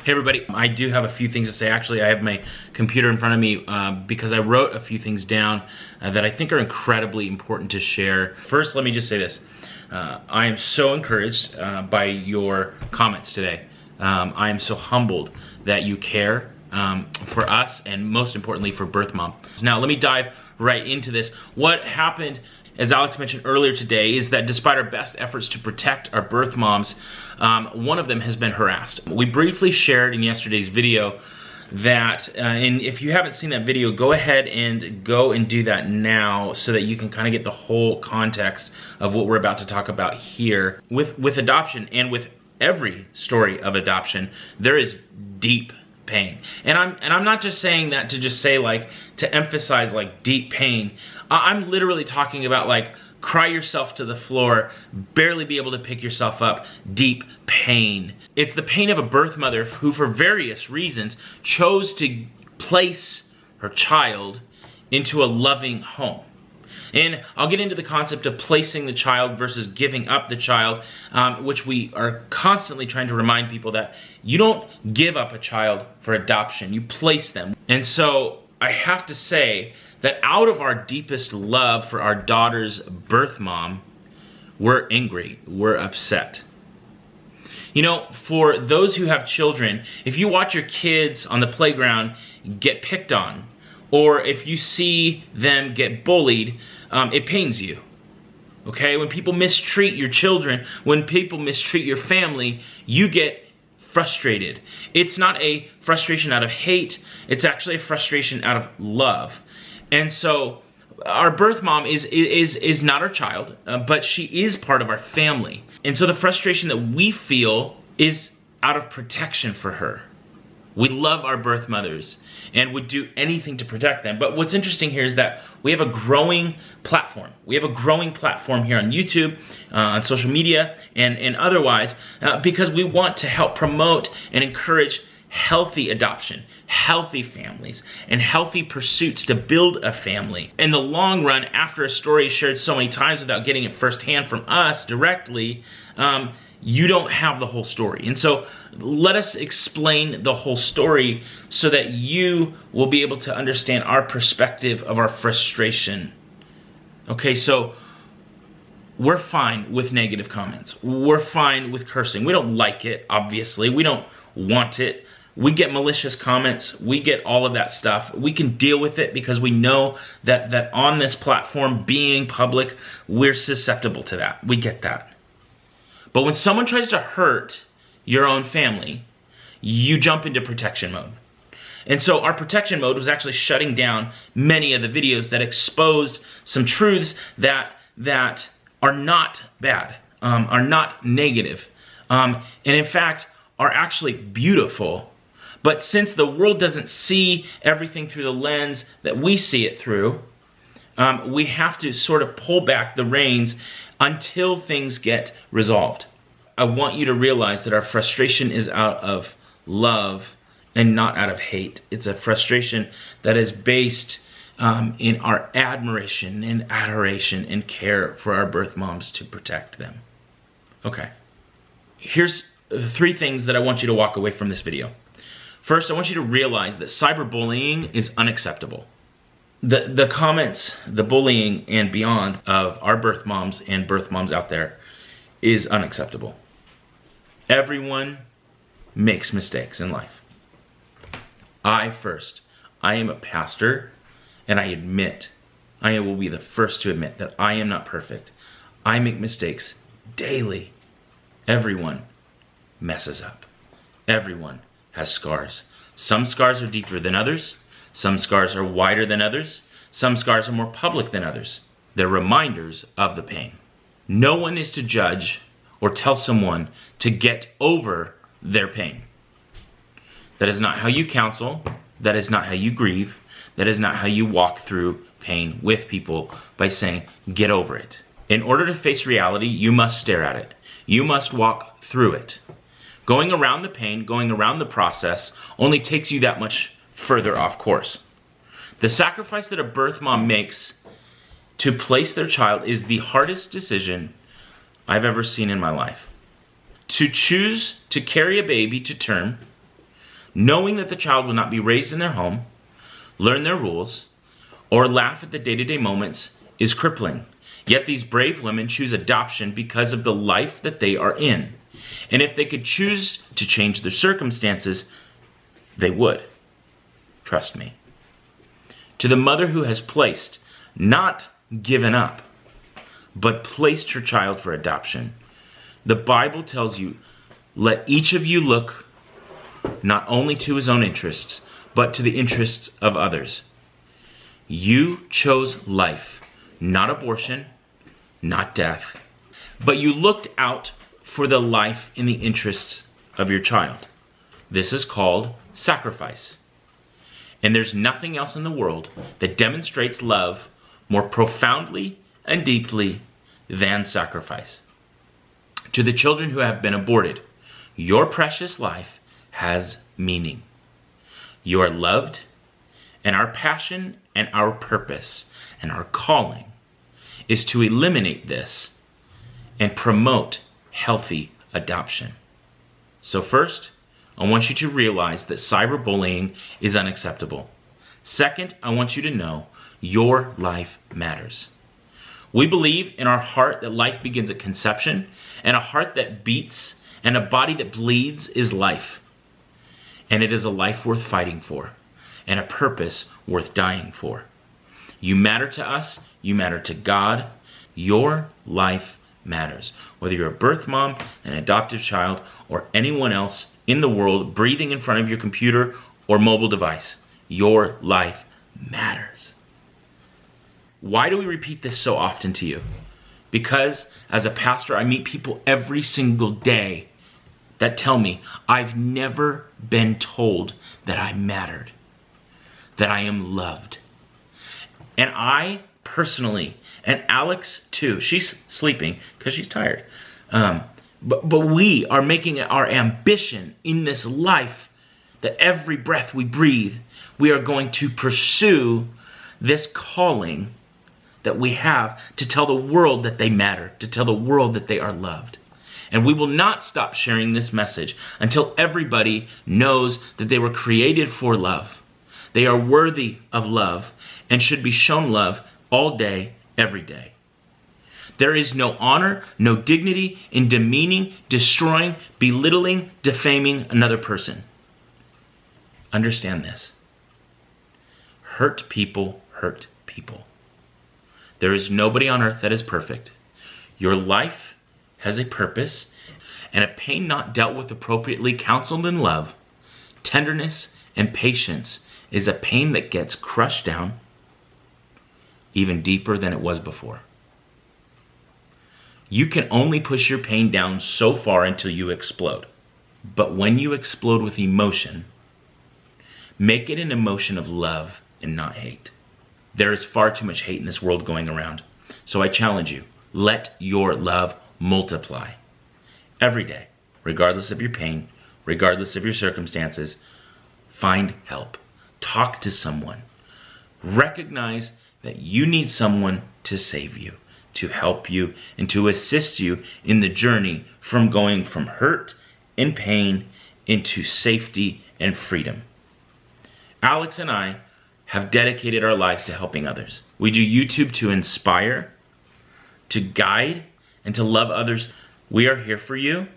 Hey everybody, I do have a few things to say. Actually, I have my computer in front of me because I wrote a few things down that I think are incredibly important to share. First, let me just say this. I am so encouraged by your comments today. I am so humbled that you care for us and most importantly for Birth Mom. Now, let me dive right into this. What happened, as Alex mentioned earlier today, is that despite our best efforts to protect our birth moms, one of them has been harassed. We briefly shared in yesterday's video that, and if you haven't seen that video, go ahead and do that now so that you can kind of get the whole context of what we're about to talk about here. With adoption and with every story of adoption, there is deep pain. And I'm not just saying that to just say like, to emphasize like deep pain. I'm literally talking about like cry yourself to the floor, barely be able to pick yourself up, deep pain. It's the pain of a birth mother who for various reasons chose to place her child into a loving home. And I'll get into the concept of placing the child versus giving up the child, which we are constantly trying to remind people that you don't give up a child for adoption, you place them. And so I have to say that out of our deepest love for our daughter's birth mom, we're angry, we're upset. You know, for those who have children, if you watch your kids on the playground get picked on, or if you see them get bullied, it pains you. Okay? When people mistreat your children, when people mistreat your family, you get frustrated. It's not a frustration out of hate, it's actually a frustration out of love. And so our birth mom is not our child, but she is part of our family. And so the frustration that we feel is out of protection for her. We love our birth mothers and would do anything to protect them. But what's interesting here is that we have a growing platform. We have a growing platform here on YouTube, on social media, and otherwise, because we want to help promote and encourage healthy adoption, healthy families, and healthy pursuits to build a family. In the long run, after a story is shared so many times without getting it firsthand from us directly, you don't have the whole story. And so let us explain the whole story so that you will be able to understand our perspective of our frustration. Okay, so we're fine with negative comments. We're fine with cursing. We don't like it, obviously. We don't want it. We get malicious comments, we get all of that stuff. We can deal with it because we know that on this platform, being public, we're susceptible to that. We get that. But when someone tries to hurt your own family, you jump into protection mode. And so our protection mode was actually shutting down many of the videos that exposed some truths that are not bad, are not negative, and in fact are actually beautiful. But since the world doesn't see everything through the lens that we see it through, we have to sort of pull back the reins until things get resolved. I want you to realize that our frustration is out of love and not out of hate. It's a frustration that is based in our admiration and adoration and care for our birth moms to protect them. Okay, here's 3 things that I want you to walk away from this video. First, I want you to realize that cyberbullying is unacceptable. The comments, the bullying and beyond of our birth moms and birth moms out there is unacceptable. Everyone makes mistakes in life. I am a pastor, and I will be the first to admit that I am not perfect. I make mistakes daily. Everyone messes up. Everyone has scars. Some scars are deeper than others. Some scars are wider than others. Some scars are more public than others. They're reminders of the pain. No one is to judge or tell someone to get over their pain. That is not how you counsel. That is not how you grieve. That is not how you walk through pain with people by saying, get over it. In order to face reality, you must stare at it. You must walk through it. Going around the pain, going around the process, only takes you that much further off course. The sacrifice that a birth mom makes to place their child is the hardest decision I've ever seen in my life. To choose to carry a baby to term knowing that the child will not be raised in their home, learn their rules, or laugh at the day-to-day moments is crippling. Yet these brave women choose adoption because of the life that they are in. And if they could choose to change their circumstances, they would. Trust me. To the mother who has placed, not given up, but placed her child for adoption, the Bible tells you, let each of you look not only to his own interests, but to the interests of others. You chose life, not abortion, not death, but you looked out for the life in the interests of your child. This is called sacrifice. And there's nothing else in the world that demonstrates love more profoundly and deeply than sacrifice. To the children who have been aborted, your precious life has meaning. You are loved, and our passion and our purpose and our calling is to eliminate this and promote healthy adoption. So first, I want you to realize that cyberbullying is unacceptable. Second, I want you to know your life matters. We believe in our heart that life begins at conception, and a heart that beats and a body that bleeds is life. And it is a life worth fighting for, and a purpose worth dying for. You matter to us, you matter to God, your life matters. Whether you're a birth mom, an adoptive child, or anyone else in the world breathing in front of your computer or mobile device, your life matters. Why do we repeat this so often to you? Because as a pastor, I meet people every single day that tell me, I've never been told that I mattered, that I am loved. And I personally, and Alex too, she's sleeping because she's tired. But we are making it our ambition in this life that every breath we breathe, we are going to pursue this calling that we have to tell the world that they matter, to tell the world that they are loved. And we will not stop sharing this message until everybody knows that they were created for love. They are worthy of love and should be shown love all day, every day. There is no honor, no dignity in demeaning, destroying, belittling, defaming another person. Understand this. Hurt people hurt people. There is nobody on earth that is perfect. Your life has a purpose, and a pain not dealt with appropriately, counseled in love, tenderness, and patience is a pain that gets crushed down even deeper than it was before. You can only push your pain down so far until you explode. But when you explode with emotion, make it an emotion of love and not hate. There is far too much hate in this world going around. So I challenge you, let your love multiply. Every day, regardless of your pain, regardless of your circumstances, find help. Talk to someone. Recognize that you need someone to save you, to help you, and to assist you in the journey from going from hurt and pain into safety and freedom. Alex and I have dedicated our lives to helping others. We do YouTube to inspire, to guide, and to love others. We are here for you,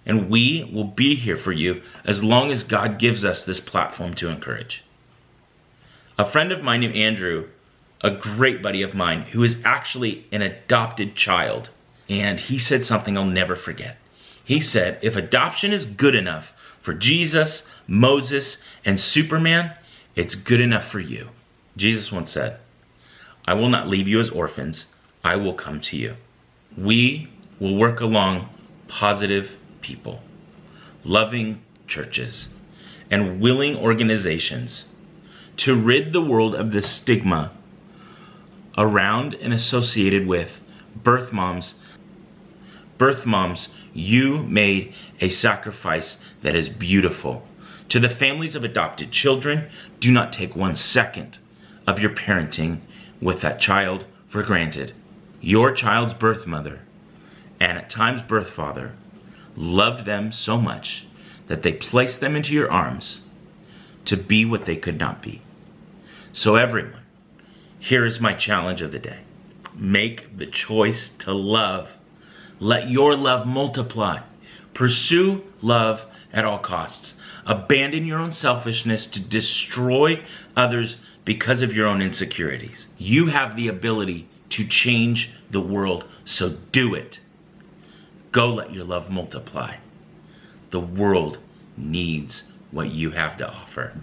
and we will be here for you as long as God gives us this platform to encourage. A friend of mine named Andrew, a great buddy of mine, who is actually an adopted child, and he said something I'll never forget. He said, if adoption is good enough for Jesus, Moses, and Superman, it's good enough for you. Jesus once said, I will not leave you as orphans. I will come to you. We will work along positive people, loving churches, and willing organizations to rid the world of the stigma around and associated with birth moms. Birth moms, you made a sacrifice that is beautiful. To the families of adopted children, do not take 1 second of your parenting with that child for granted. Your child's birth mother, and at times birth father, loved them so much that they placed them into your arms to be what they could not be. So everyone, here is my challenge of the day. Make the choice to love. Let your love multiply. Pursue love at all costs. Abandon your own selfishness to destroy others because of your own insecurities. You have the ability to change the world, so do it. Go let your love multiply. The world needs what you have to offer.